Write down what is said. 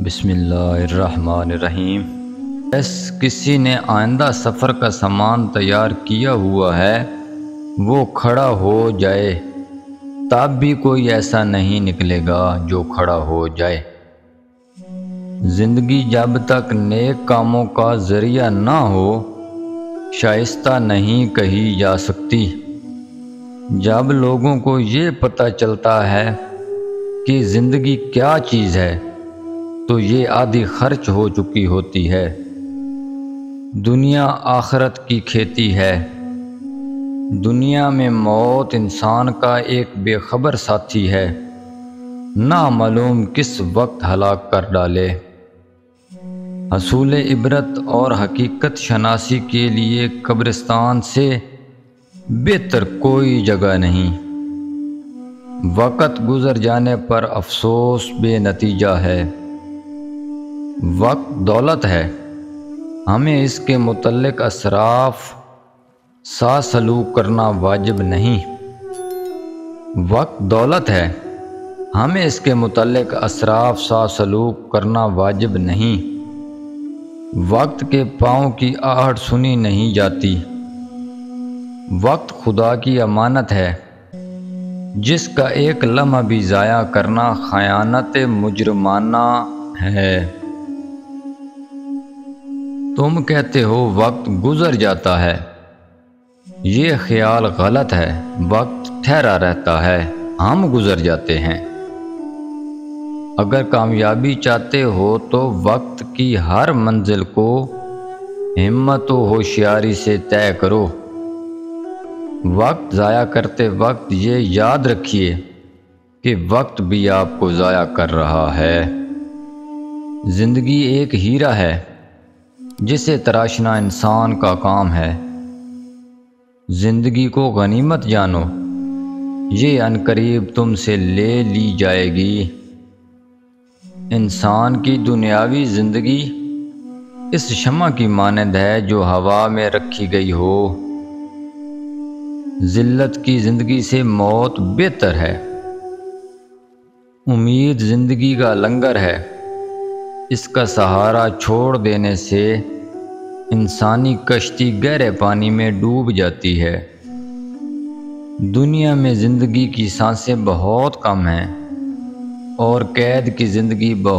بسم اللہ الرحمن الرحیم۔ کسی نے آئندہ سفر کا سامان تیار کیا ہوا ہے، وہ کھڑا ہو جائے تب بھی کوئی ایسا نہیں نکلے گا جو کھڑا ہو جائے۔ زندگی جب تک نیک کاموں کا ذریعہ نہ ہو شائستہ نہیں کہی جا سکتی۔ جب لوگوں کو یہ پتہ چلتا ہے کہ زندگی کیا چیز ہے تو یہ آدھی خرچ ہو چکی ہوتی ہے۔ دنیا آخرت کی کھیتی ہے۔ دنیا میں موت انسان کا ایک بے خبر ساتھی ہے، نامعلوم کس وقت ہلاک کر ڈالے۔ حصول عبرت اور حقیقت شناسی کے لیے قبرستان سے بہتر کوئی جگہ نہیں۔ وقت گزر جانے پر افسوس بے نتیجہ ہے۔ وقت دولت ہے، ہمیں اس کے متعلق اسراف سا سلوک کرنا واجب نہیں۔ وقت دولت ہے، ہمیں اس کے متعلق اسراف سا سلوک کرنا واجب نہیں۔ وقت کے پاؤں کی آہٹ سنی نہیں جاتی۔ وقت خدا کی امانت ہے، جس کا ایک لمحہ بھی ضائع کرنا خیانت مجرمانہ ہے۔ تم کہتے ہو وقت گزر جاتا ہے، یہ خیال غلط ہے۔ وقت ٹھہرا رہتا ہے، ہم گزر جاتے ہیں۔ اگر کامیابی چاہتے ہو تو وقت کی ہر منزل کو ہمت و ہوشیاری سے طے کرو۔ وقت ضائع کرتے وقت یہ یاد رکھیے کہ وقت بھی آپ کو ضائع کر رہا ہے۔ زندگی ایک ہیرا ہے جسے تراشنا انسان کا کام ہے۔ زندگی کو غنیمت جانو، یہ عنقریب تم سے لے لی جائے گی۔ انسان کی دنیاوی زندگی اس شمع کی مانند ہے جو ہوا میں رکھی گئی ہو۔ ذلت کی زندگی سے موت بہتر ہے۔ امید زندگی کا لنگر ہے، اس کا سہارا چھوڑ دینے سے انسانی کشتی گہرے پانی میں ڈوب جاتی ہے۔ دنیا میں زندگی کی سانسیں بہت کم ہیں اور قید کی زندگی بہت